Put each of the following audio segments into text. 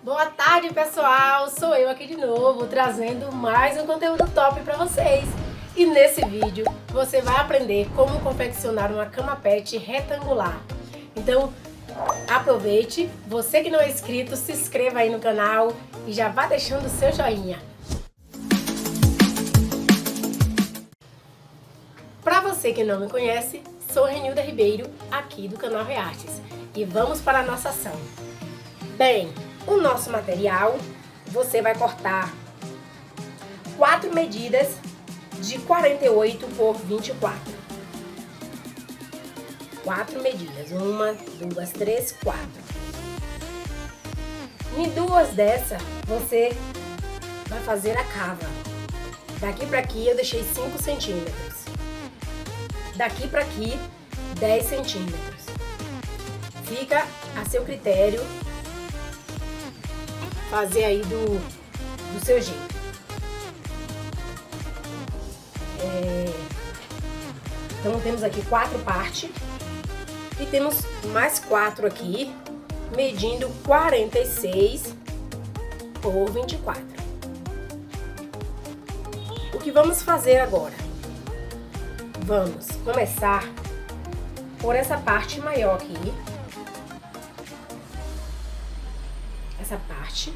Boa tarde, pessoal! Sou eu aqui de novo, trazendo mais um conteúdo top para vocês. E nesse vídeo você vai aprender como confeccionar uma cama pet retangular. Então, aproveite, você que não é inscrito, se inscreva aí no canal e já vá deixando o seu joinha. Para você que não me conhece, sou Renilda Ribeiro, aqui do canal Reartes. E vamos para a nossa ação. Bem, o nosso material, você vai cortar 4 medidas de 48 por 24. 4 medidas, 1, 2, 3, 4. Em 2 dessas, você vai fazer a cava. Daqui para aqui eu deixei 5 centímetros. Daqui para aqui, 10 centímetros. Fica a seu critério fazer aí do seu jeito. Então temos aqui 4 partes e temos mais 4 aqui, medindo 46 por 24. O que vamos fazer agora? Vamos começar por essa parte maior aqui. Essa parte.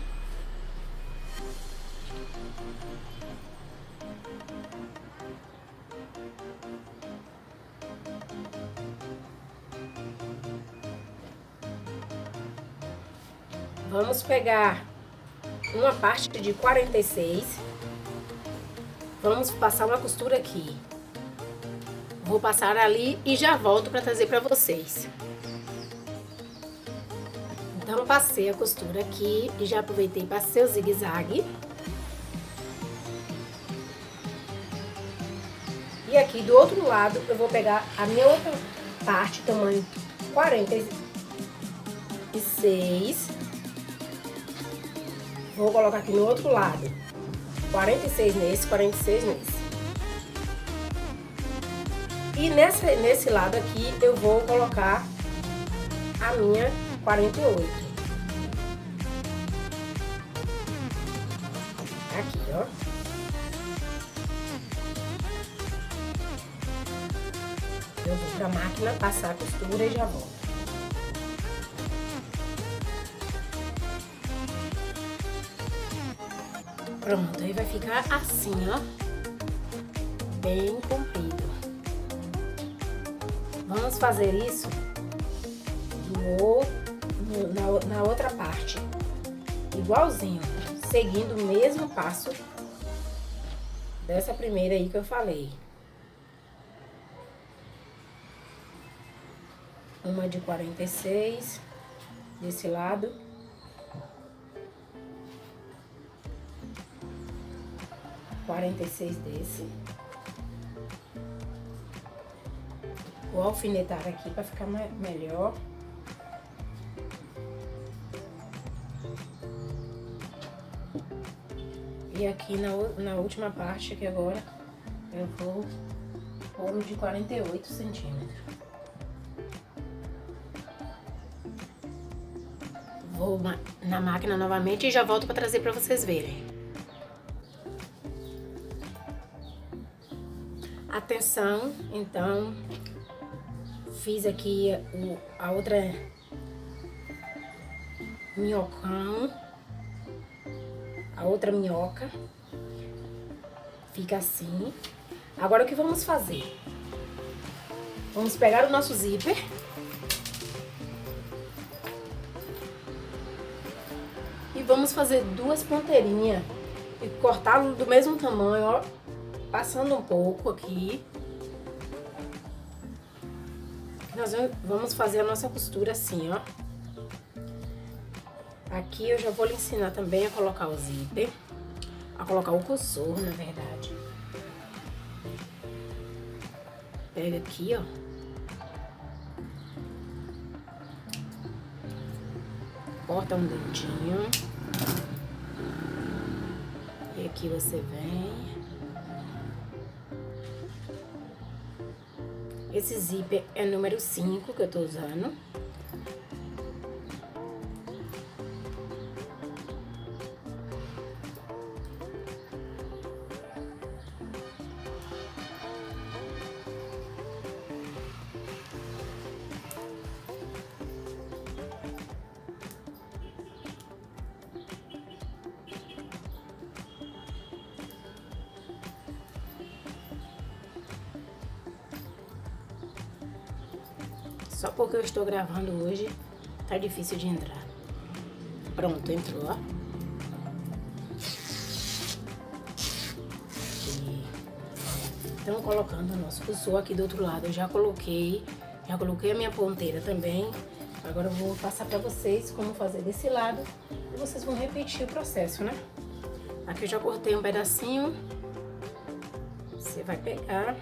Vamos pegar uma parte de 46. Vamos passar uma costura aqui. Vou passar ali e já volto para trazer para vocês. Então, passei a costura aqui e já aproveitei, passei o zigue-zague. E aqui do outro lado, eu vou pegar a minha outra parte, tamanho 46. Vou colocar aqui no outro lado, 46 nesse, 46 nesse. E nesse lado aqui, eu vou colocar a minha 48. Aqui, ó. Eu vou pra máquina passar a costura e já volto. Pronto, aí vai ficar assim, ó. Bem comprido. Vamos fazer isso na outra parte, igualzinho, seguindo o mesmo passo dessa primeira aí que eu falei. Uma de 46 desse lado. Quarenta e 46 desse. Vou alfinetar aqui para ficar melhor. E aqui na última parte, que agora eu vou pôr o de 48 centímetros. Vou na máquina novamente e já volto para trazer para vocês verem. Atenção, então, fiz aqui a outra minhocão, a outra minhoca, fica assim. Agora o que vamos fazer? Vamos pegar o nosso zíper e vamos fazer 2 ponteirinhas e cortá-lo do mesmo tamanho, ó, passando um pouco aqui. Nós vamos fazer a nossa costura assim, ó. Aqui eu já vou lhe ensinar também a colocar o zíper, a colocar o cursor, na verdade. Pega aqui, ó. Corta um dentinho. E aqui você vem. Esse zíper é número 5 que eu tô usando. Só porque eu estou gravando hoje, tá difícil de entrar. Pronto, entrou, ó. Estamos colocando o nosso cursor aqui do outro lado. Eu já coloquei a minha ponteira também. Agora eu vou passar pra vocês como fazer desse lado e vocês vão repetir o processo, né? Aqui eu já cortei um pedacinho. Você vai pegar.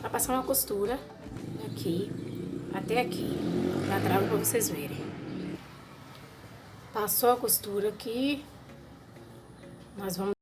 Vai passar uma costura aqui até aqui. Já trago pra vocês verem. Passou a costura aqui. Nós vamos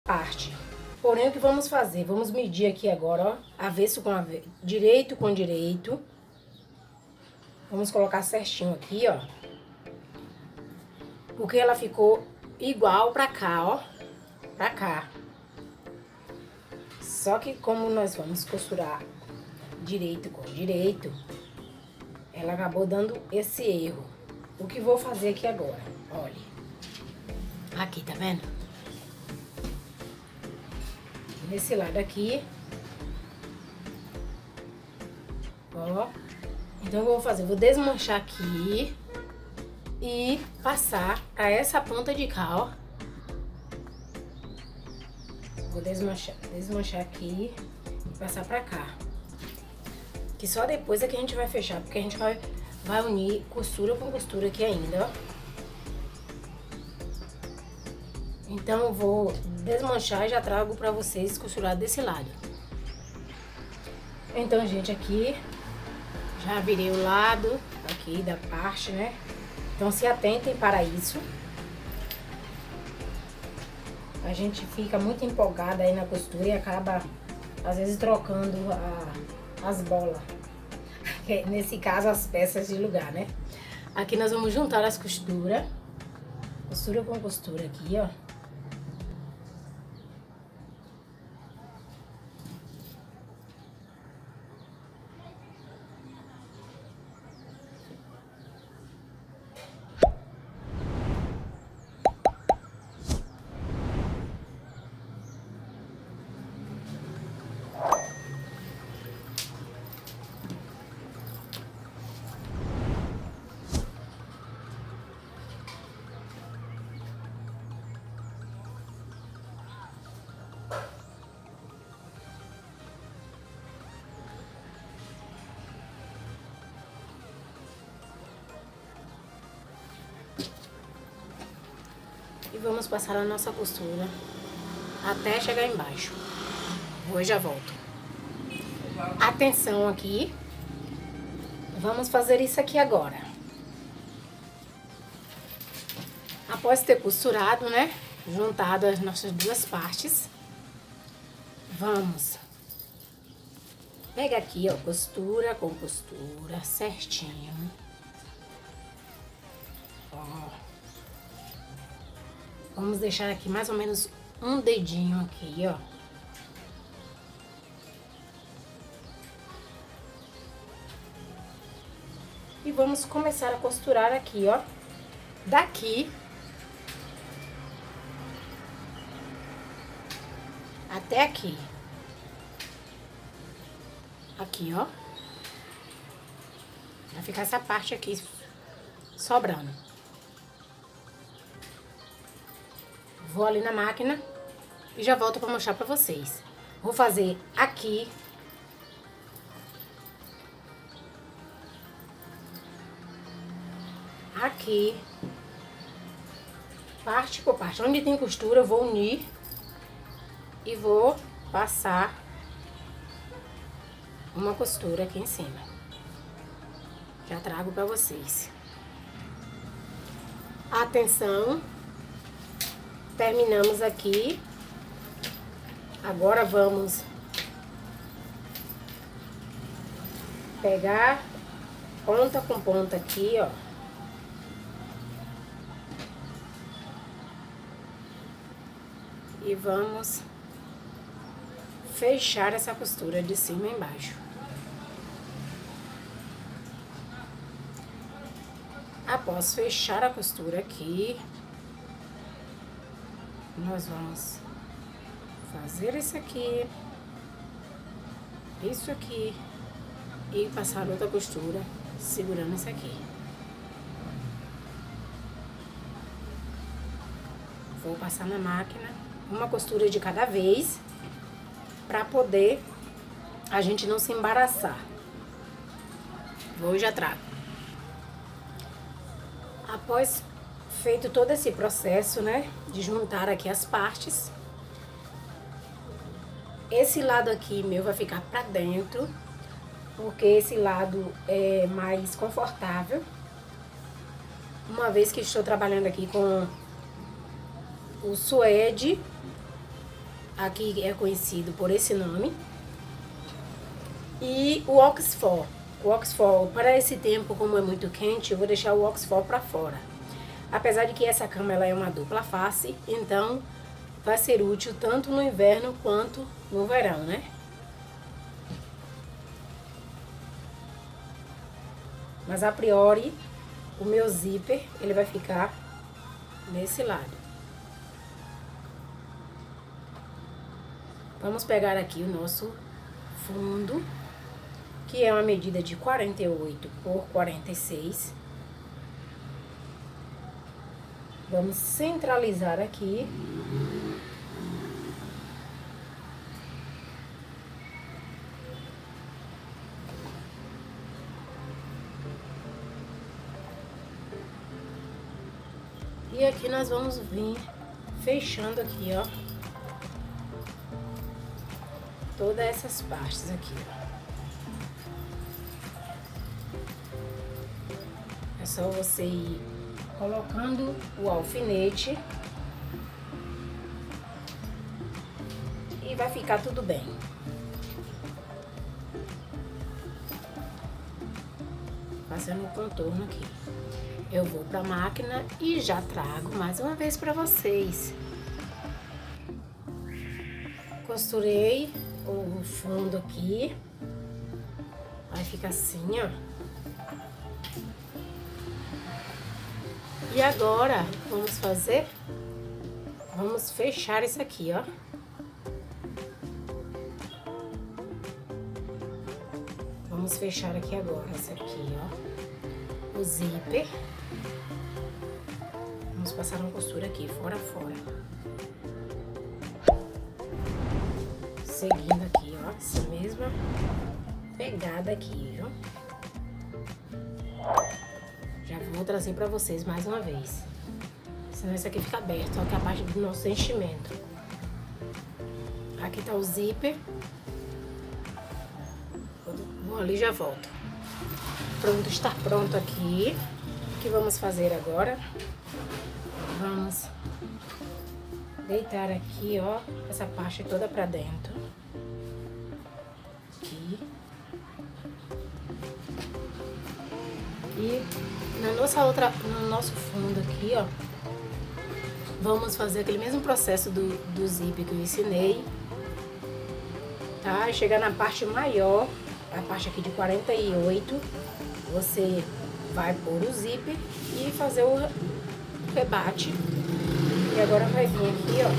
parte. Porém, o que vamos fazer? Vamos medir aqui agora, ó, avesso com avesso, direito com direito. Vamos colocar certinho aqui, ó. Porque ela ficou igual pra cá, ó. Pra cá. Só que como nós vamos costurar direito com direito, ela acabou dando esse erro. O que vou fazer aqui agora? Olha. Aqui, tá vendo? Nesse lado aqui, ó. Então, eu vou fazer, vou desmanchar aqui e passar pra essa ponta de cá, ó. Vou desmanchar aqui e passar pra cá. Que só depois é que a gente vai fechar, porque a gente vai unir costura com costura aqui ainda, ó. Então, eu vou desmanchar e já trago pra vocês costurar desse lado. Então, gente, aqui já virei o lado aqui da parte, né? Então, se atentem para isso. A gente fica muito empolgada aí na costura e acaba, às vezes, trocando as bolas. Nesse caso, as peças de lugar, né? Aqui nós vamos juntar as costuras. Costura com costura aqui, ó. E vamos passar a nossa costura até chegar embaixo. Vou e já volto. Atenção aqui. Vamos fazer isso aqui agora. Após ter costurado, né? Juntado as nossas duas partes. Vamos pegar aqui, ó, costura com costura, certinho. Ó. Vamos deixar aqui mais ou menos um dedinho aqui, ó. E vamos começar a costurar aqui, ó. Daqui até aqui. Aqui, ó. Vai ficar essa parte aqui sobrando. Vou ali na máquina e já volto pra mostrar pra vocês. Vou fazer aqui. Aqui. Parte por parte. Onde tem costura eu vou unir. E vou passar uma costura aqui em cima. Já trago pra vocês. Atenção. Terminamos aqui. Agora vamos pegar ponta com ponta aqui, ó. E vamos fechar essa costura de cima e embaixo. Após fechar a costura aqui, nós vamos fazer isso aqui e passar outra costura segurando isso aqui. Vou passar na máquina uma costura de cada vez para poder a gente não se embaraçar. Vou e já trago. Após feito todo esse processo, né, de juntar aqui as partes, esse lado aqui meu vai ficar pra dentro, porque esse lado é mais confortável, uma vez que estou trabalhando aqui com o suede, aqui é conhecido por esse nome, e o Oxford. O Oxford, para esse tempo, como é muito quente, eu vou deixar o Oxford pra fora. Apesar de que essa cama ela é uma dupla face, então vai ser útil tanto no inverno quanto no verão, né? Mas a priori, o meu zíper, ele vai ficar nesse lado. Vamos pegar aqui o nosso fundo, que é uma medida de 48 por 46. Vamos centralizar aqui. E aqui nós vamos vir fechando aqui, ó. Todas essas partes aqui, ó. É só você ir colocando o alfinete e vai ficar tudo bem. Fazendo o contorno aqui. Eu vou pra máquina e já trago mais uma vez pra vocês. Costurei o fundo aqui. Vai ficar assim, ó. E agora, vamos fechar isso aqui, ó. Vamos fechar aqui agora, esse aqui, ó. O zíper. Vamos passar uma costura aqui, fora a fora. Seguindo aqui, ó, essa mesma pegada aqui, ó. Já vou trazer pra vocês mais uma vez. Essa senão isso aqui fica aberto, ó, que é a parte do nosso enchimento. Aqui tá o zíper. Vou ali e já volto. Pronto, está pronto aqui. O que vamos fazer agora? Vamos deitar aqui, ó, essa parte toda pra dentro. Aqui. E no nosso fundo aqui, ó, vamos fazer aquele mesmo processo do zíper que eu ensinei, tá? Chegar na parte maior, a parte aqui de 48, você vai pôr o zíper e fazer o rebate. E agora vai vir aqui, ó,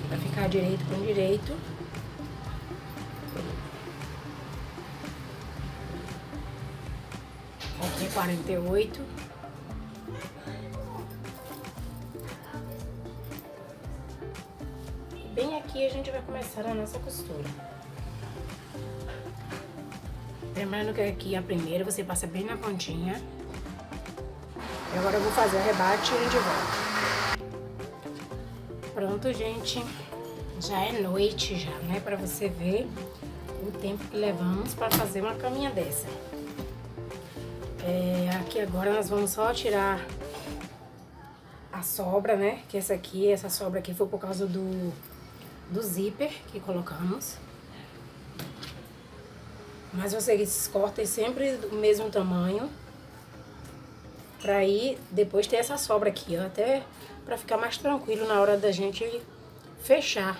pra ficar direito com direito. Aqui é 48. Bem aqui a gente vai começar a nossa costura. Lembrando que aqui a primeira você passa bem na pontinha. E agora eu vou fazer o rebate e a gente volta. Pronto, gente. Já é noite já, né? Pra você ver o tempo que levamos pra fazer uma caminha dessa. Aqui agora nós vamos só tirar a sobra, né? Que essa sobra aqui foi por causa do zíper que colocamos. Mas vocês cortem sempre do mesmo tamanho. Pra aí depois ter essa sobra aqui, ó. Até pra ficar mais tranquilo na hora da gente fechar